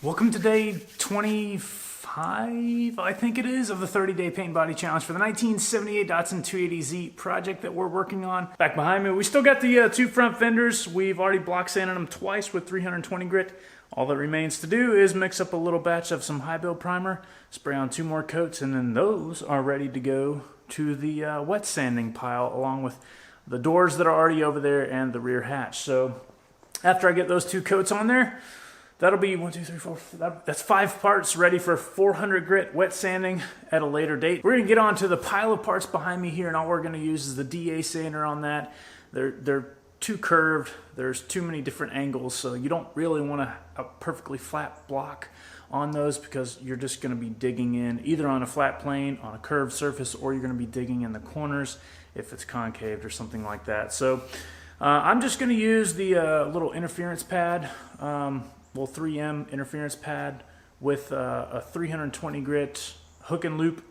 Welcome to day 25, I think it is, of the 30-day paint body challenge for the 1978 Datsun 280z project that we're working on. Back behind me, we still got the two front fenders. We've already block sanded them twice with 320 grit. All that remains to do is mix up a little batch of some high build primer, spray on 2 more coats, and then those are ready to go to the wet sanding pile along with the doors that are already over there and the rear hatch. So after I get those 2 coats on there, that'll be 1, 2, 3, 4. That's 5 parts ready for 400 grit wet sanding at a later date. We're gonna get onto the pile of parts behind me here, and all we're gonna use is the DA sander on that. They're too curved. There's too many different angles, so you don't really want a perfectly flat block on those because you're just gonna be digging in either on a flat plane, on a curved surface, or you're gonna be digging in the corners if it's concaved or something like that. So I'm just gonna use the little interference pad. 3M interference pad with a 320 grit hook and loop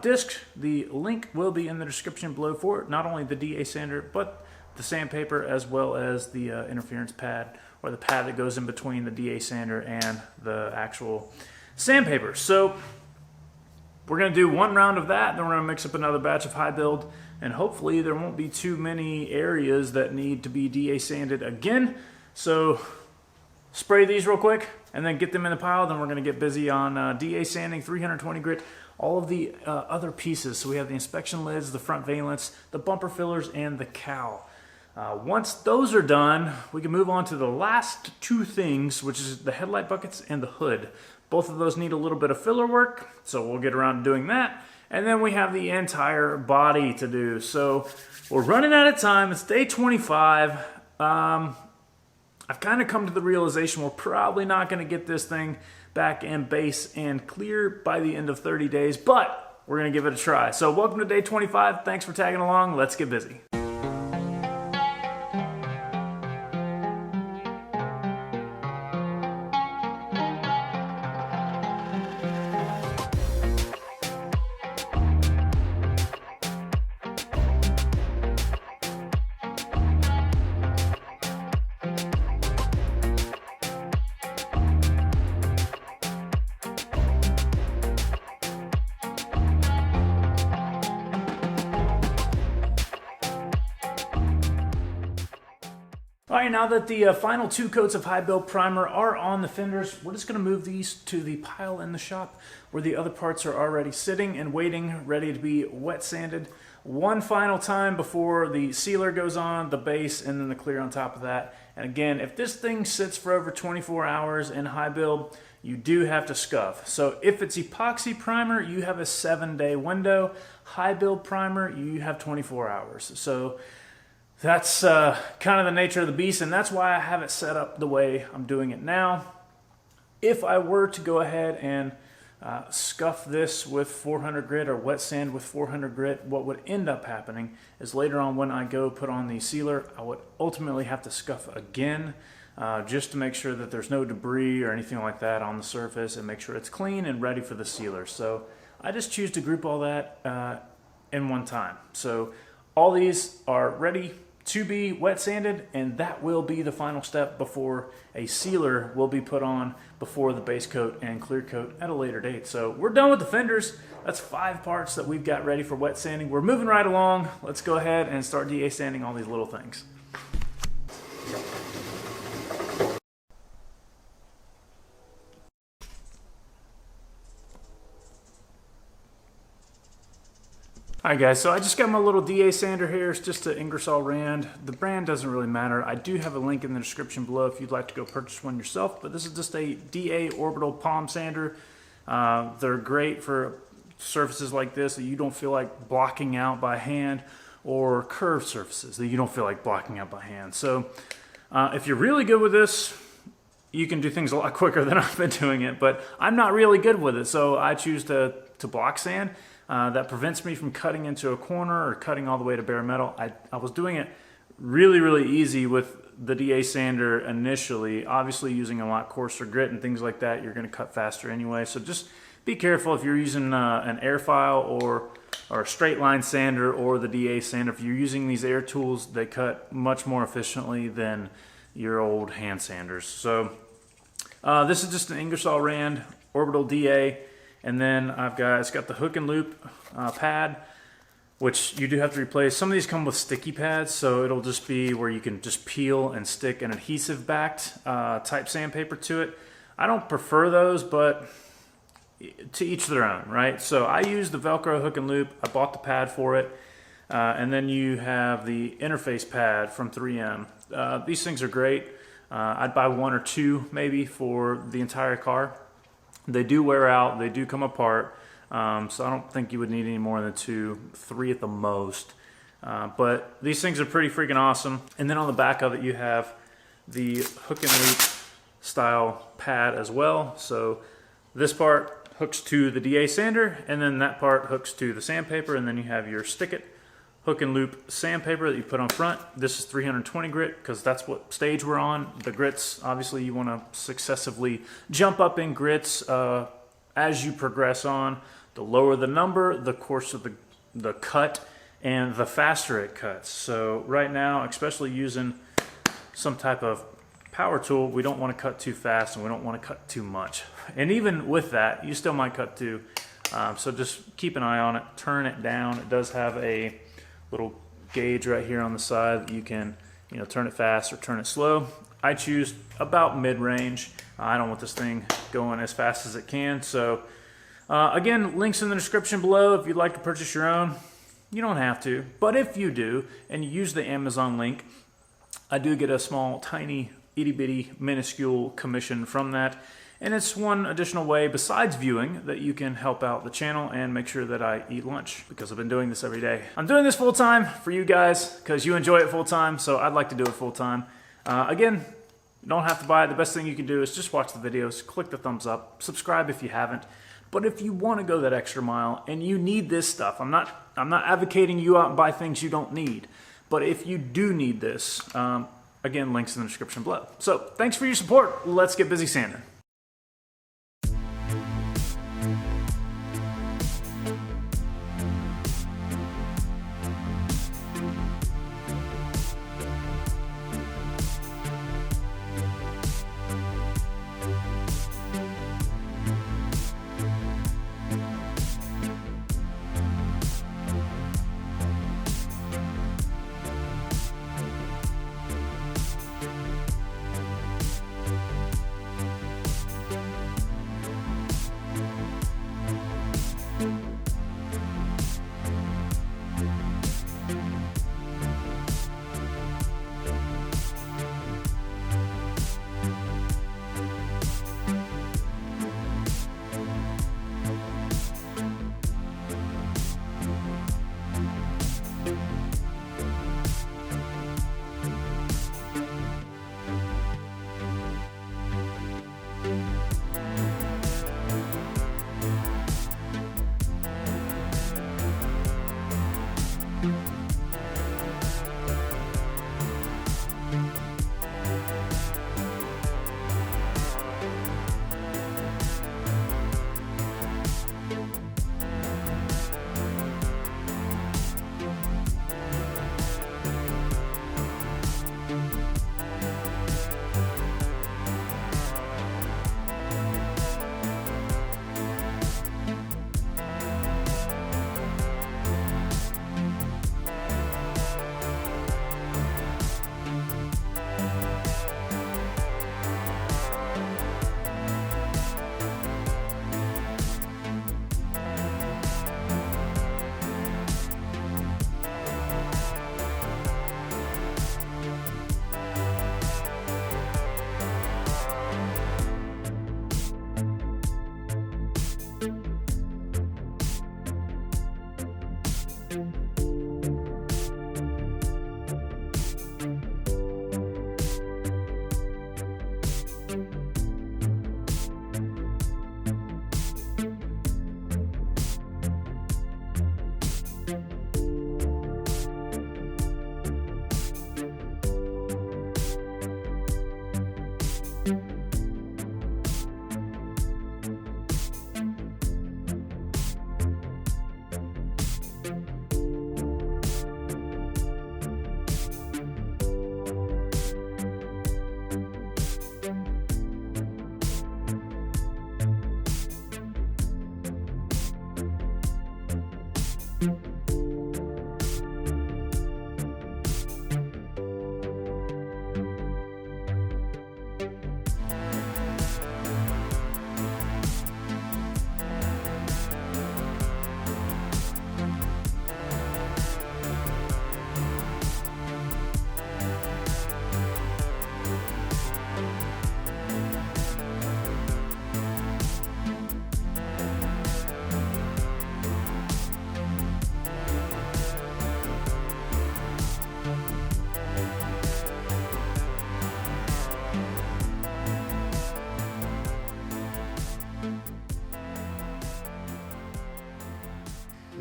disc. The link will be in the description below for it. Not only the DA sander, but the sandpaper as well as the interference pad, or the pad that goes in between the DA sander and the actual sandpaper. So we're going to do 1 round of that, then we're going to mix up another batch of high build, and hopefully there won't be too many areas that need to be DA sanded again. So spray these real quick and then get them in the pile. Then we're going to get busy on DA sanding, 320 grit, all of the other pieces. So we have the inspection lids, the front valence, the bumper fillers, and the cowl. Once those are done, we can move on to the last 2 things, which is the headlight buckets and the hood. Both of those need a little bit of filler work, so we'll get around to doing that. And then we have the entire body to do. So we're running out of time. It's day 25. I've kind of come to the realization we're probably not going to get this thing back in base and clear by the end of 30 days, but we're going to give it a try. So welcome to day 25. Thanks for tagging along. Let's get busy. All right, now that the final 2 coats of high build primer are on the fenders, we're just gonna move these to the pile in the shop where the other parts are already sitting and waiting, ready to be wet sanded. 1 final time before the sealer goes on, the base, and then the clear on top of that. And again, if this thing sits for over 24 hours in high build, you do have to scuff. So if it's epoxy primer, you have a 7-day window. High build primer, you have 24 hours. So that's kind of the nature of the beast, and that's why I have it set up the way I'm doing it now. If I were to go ahead and scuff this with 400 grit or wet sand with 400 grit, what would end up happening is later on when I go put on the sealer, I would ultimately have to scuff again just to make sure that there's no debris or anything like that on the surface and make sure it's clean and ready for the sealer. So I just choose to group all that in one time. So all these are ready to be wet sanded, and that will be the final step before a sealer will be put on before the base coat and clear coat at a later date. So we're done with the fenders. That's 5 parts that we've got ready for wet sanding. We're moving right along. Let's go ahead and start DA sanding all these little things. Alright guys, so I just got my little DA sander here. It's just an Ingersoll Rand. The brand doesn't really matter. I do have a link in the description below if you'd like to go purchase one yourself, but this is just a DA orbital palm sander. They're great for surfaces like this that you don't feel like blocking out by hand, or curved surfaces that you don't feel like blocking out by hand. So if you're really good with this, you can do things a lot quicker than I've been doing it, but I'm not really good with it, so I choose to block sand. That prevents me from cutting into a corner or cutting all the way to bare metal. I was doing it really easy with the DA sander initially. Obviously using a lot coarser grit and things like that, you're going to cut faster anyway. So just be careful if you're using an air file or a straight line sander or the DA sander. If you're using these air tools, they cut much more efficiently than your old hand sanders. So This is just an Ingersoll Rand Orbital DA, and then it's got the hook and loop pad, which you do have to replace. Some of these come with sticky pads, so it'll just be where you can just peel and stick an adhesive backed type sandpaper to it. I don't prefer those, but to each their own, right? So I use the Velcro hook and loop. I bought the pad for it. And then you have the interface pad from 3M. These things are great. I'd buy one or two maybe for the entire car. They do wear out, they do come apart, so I don't think you would need any more than 2, 3 at the most. But these things are pretty freaking awesome. And then on the back of it you have the hook and loop style pad as well. So this part hooks to the DA sander, and then that part hooks to the sandpaper, and then you have your stick it hook and loop sandpaper that you put on front. This is 320 grit because that's what stage we're on. The grits, obviously you want to successively jump up in grits as you progress on. The lower the number, the coarser the cut, and the faster it cuts. So right now, especially using some type of power tool, we don't want to cut too fast and we don't want to cut too much. And even with that, you still might cut too. So just keep an eye on it, turn it down. It does have a little gauge right here on the side that you can, turn it fast or turn it slow. I choose about mid-range. I don't want this thing going as fast as it can. So again, links in the description below if you'd like to purchase your own. You don't have to, but if you do and you use the Amazon link, I do get a small, tiny, itty-bitty, minuscule commission from that. And it's one additional way besides viewing that you can help out the channel and make sure that I eat lunch, because I've been doing this every day. I'm doing this full time for you guys because you enjoy it full time, so I'd like to do it full time. Again, you don't have to buy it. The best thing you can do is just watch the videos, click the thumbs up, subscribe if you haven't. But if you want to go that extra mile and you need this stuff, I'm not advocating you out and buy things you don't need. But if you do need this, again, links in the description below. So thanks for your support. Let's get busy sanding.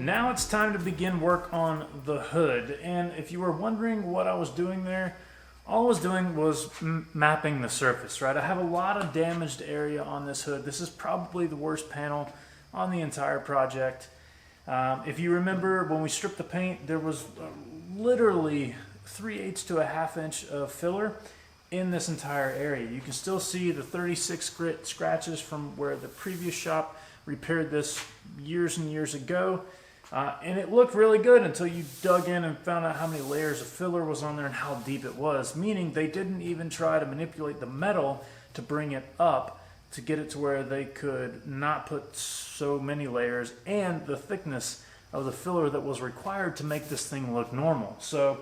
Now it's time to begin work on the hood. And if you were wondering what I was doing there, all I was doing was mapping the surface, right? I have a lot of damaged area on this hood. This is probably the worst panel on the entire project. If you remember when we stripped the paint, there was literally 3/8 to a 1/2 inch of filler in this entire area. You can still see the 36 grit scratches from where the previous shop repaired this years and years ago. And it looked really good until you dug in and found out how many layers of filler was on there and how deep it was, meaning they didn't even try to manipulate the metal to bring it up to get it to where they could not put so many layers and the thickness of the filler that was required to make this thing look normal. So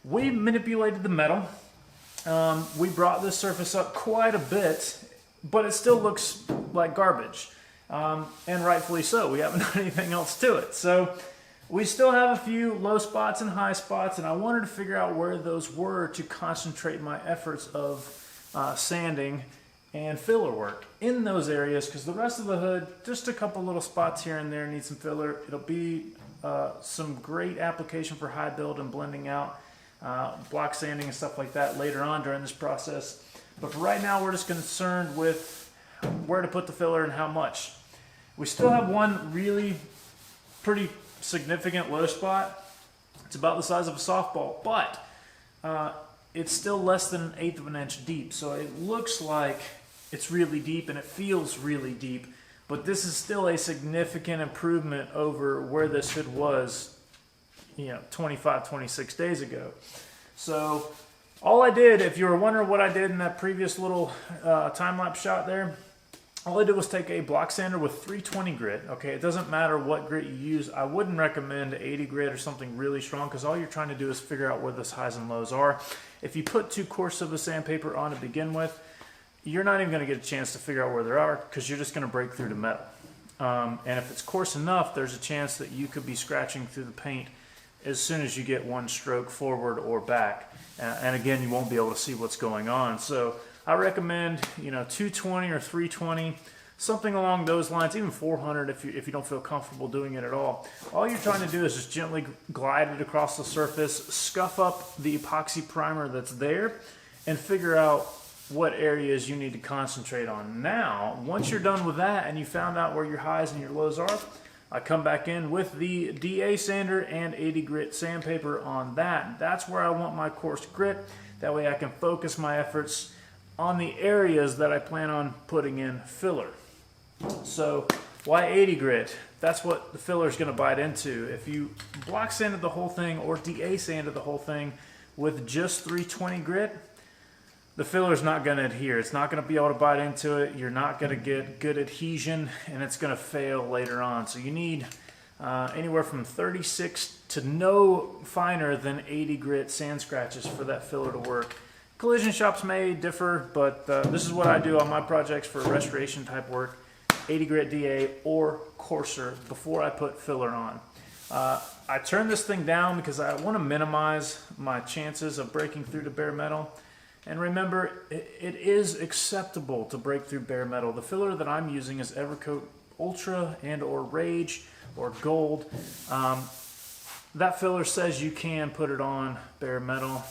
we manipulated the metal. We brought this surface up quite a bit, but it still looks like garbage. And rightfully so. We haven't done anything else to it. So we still have a few low spots and high spots, and I wanted to figure out where those were to concentrate my efforts of sanding and filler work in those areas, because the rest of the hood, just a couple little spots here and there need some filler. It'll be some great application for high build and blending out, block sanding and stuff like that later on during this process. But for right now, we're just concerned with where to put the filler and how much. We still have one really pretty significant low spot. It's about the size of a softball, but it's still less than 1/8 of an inch deep. So it looks like it's really deep and it feels really deep, but this is still a significant improvement over where this hood was, 25, 26 days ago. So all I did, if you were wondering what I did in that previous little time-lapse shot there, all I did was take a block sander with 320 grit. Okay, it doesn't matter what grit you use. I wouldn't recommend 80 grit or something really strong, because all you're trying to do is figure out where those highs and lows are. If you put too coarse of a sandpaper on to begin with, you're not even going to get a chance to figure out where they are, because you're just going to break through the metal. And if it's coarse enough, there's a chance that you could be scratching through the paint as soon as you get one stroke forward or back. And again, you won't be able to see what's going on. So I recommend 220 or 320, something along those lines, even 400 if you don't feel comfortable doing it at all. All you're trying to do is just gently glide it across the surface, scuff up the epoxy primer that's there, and figure out what areas you need to concentrate on. Now, once you're done with that and you found out where your highs and your lows are, I come back in with the DA sander and 80 grit sandpaper on that. That's where I want my coarse grit. That way I can focus my efforts on the areas that I plan on putting in filler. So why 80 grit? That's what the filler is going to bite into. If you block sanded the whole thing or DA sanded the whole thing with just 320 grit, the filler is not going to adhere. It's not going to be able to bite into it. You're not going to get good adhesion, and it's going to fail later on. So you need anywhere from 36 to no finer than 80 grit sand scratches for that filler to work. Collision shops may differ, but this is what I do on my projects for restoration type work: 80 grit DA or coarser before I put filler on. I turn this thing down because I want to minimize my chances of breaking through to bare metal. And remember, it is acceptable to break through bare metal. The filler that I'm using is EVERCOAT Ultra and or Rage or Gold. That filler says you can put it on bare metal.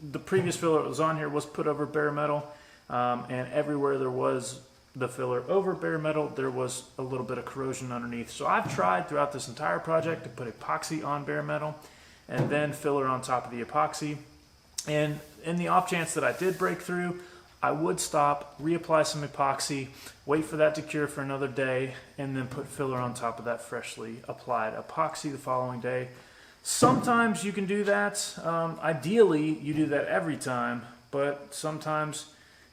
The previous filler that was on here was put over bare metal, and everywhere there was the filler over bare metal, there was a little bit of corrosion underneath. So I've tried throughout this entire project to put epoxy on bare metal and then filler on top of the epoxy. And in the off chance that I did break through, I would stop, reapply some epoxy, wait for that to cure for another day, and then put filler on top of that freshly applied epoxy the following day. Sometimes you can do that. Ideally, you do that every time, but sometimes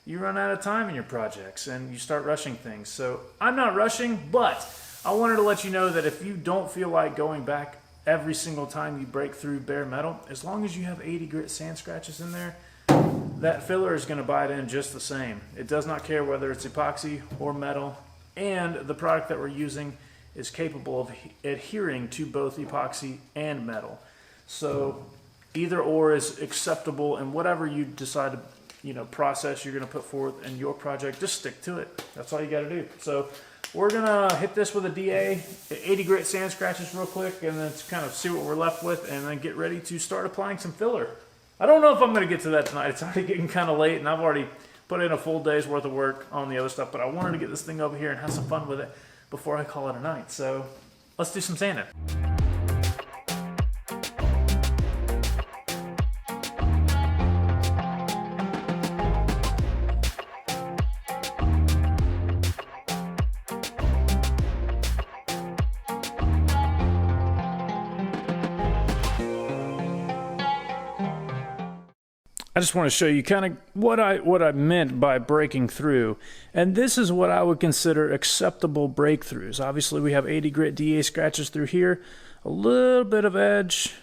you run out of time in your projects and you start rushing things. So I'm not rushing, but I wanted to let you know that if you don't feel like going back every single time you break through bare metal, as long as you have 80 grit sand scratches in there, that filler is going to bite in just the same. It does not care whether it's epoxy or metal, and the product that we're using is capable of adhering to both epoxy and metal. So either or is acceptable, and whatever you decide to process you're going to put forth in your project, just stick to it. That's all you got to do. So we're going to hit this with a DA, 80 grit sand scratches real quick, and then kind of see what we're left with, and then get ready to start applying some filler. I don't know if I'm going to get to that tonight. It's already getting kind of late, and I've already put in a full day's worth of work on the other stuff, but I wanted to get this thing over here and have some fun with it before I call it a night. So let's do some sanding. I just want to show you kind of what I meant by breaking through. And this is what I would consider acceptable breakthroughs. Obviously we have 80 grit DA scratches through here, a little bit of edge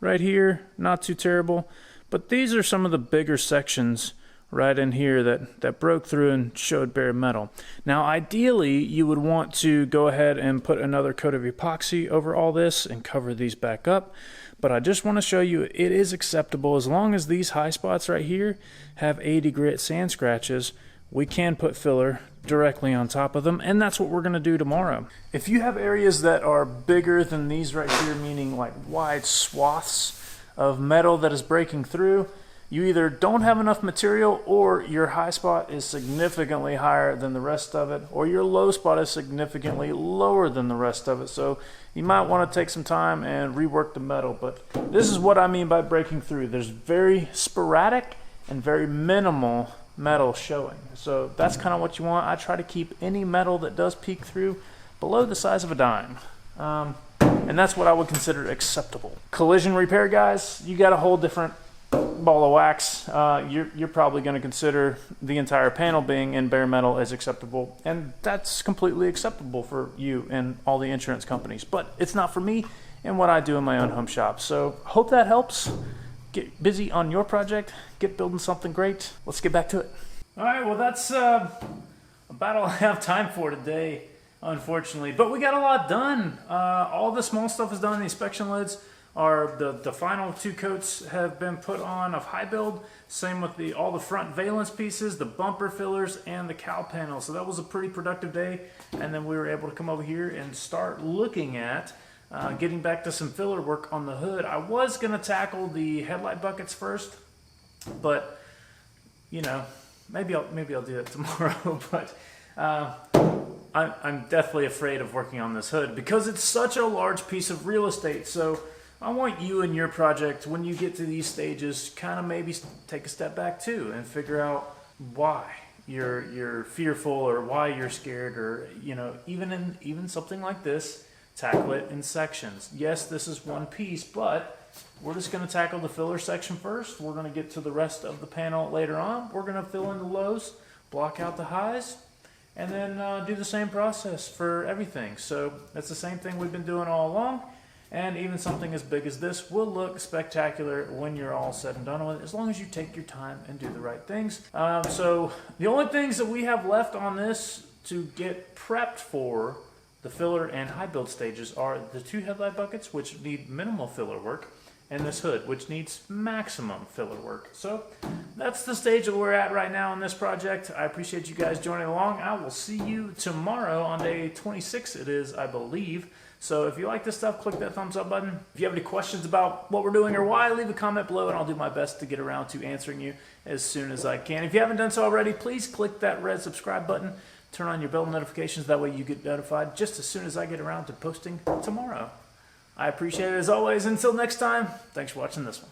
right here, not too terrible, but these are some of the bigger sections right in here that broke through and showed bare metal. Now ideally you would want to go ahead and put another coat of epoxy over all this and cover these back up. But I just want to show you it is acceptable as long as these high spots right here have 80 grit sand scratches. We can put filler directly on top of them, and that's what we're going to do tomorrow. If you have areas that are bigger than these right here, meaning like wide swaths of metal that is breaking through, you either don't have enough material, or your high spot is significantly higher than the rest of it, or your low spot is significantly lower than the rest of it. So you might want to take some time and rework the metal. But this is what I mean by breaking through. There's very sporadic and very minimal metal showing. So that's kind of what you want. I try to keep any metal that does peek through below the size of a dime. And that's what I would consider acceptable. Collision repair, guys, you got a whole different ball of wax. You're probably going to consider the entire panel being in bare metal as acceptable, and that's completely acceptable for you and all the insurance companies, but it's not for me and what I do in my own home shop. So hope that helps. Get busy on your project, get building something great. Let's get back to it. All right, well that's about all I have time for today, unfortunately, but we got a lot done. All the small stuff is done. The inspection lids are the final 2 coats have been put on of high build. Same with all the front valence pieces, the bumper fillers, and the cowl panel. So that was a pretty productive day. And then we were able to come over here and start looking at getting back to some filler work on the hood. I was going to tackle the headlight buckets first, but maybe I'll do that tomorrow. But I'm definitely afraid of working on this hood because it's such a large piece of real estate. So I want you and your project, when you get to these stages, kind of maybe take a step back too and figure out why you're fearful, or why you're scared, or even something like this, tackle it in sections. Yes, this is one piece, but we're just going to tackle the filler section first. We're going to get to the rest of the panel later on. We're going to fill in the lows, block out the highs, and then do the same process for everything. So that's the same thing we've been doing all along. And even something as big as this will look spectacular when you're all said and done with it, as long as you take your time and do the right things. So the only things that we have left on this to get prepped for the filler and high build stages are the 2 headlight buckets, which need minimal filler work, and this hood, which needs maximum filler work. So that's the stage that we're at right now on this project. I appreciate you guys joining along. I will see you tomorrow on day 26, it is, I believe. So if you like this stuff, click that thumbs up button. If you have any questions about what we're doing or why, leave a comment below and I'll do my best to get around to answering you as soon as I can. If you haven't done so already, please click that red subscribe button. Turn on your bell notifications. That way you get notified just as soon as I get around to posting tomorrow. I appreciate it as always. Until next time, thanks for watching this one.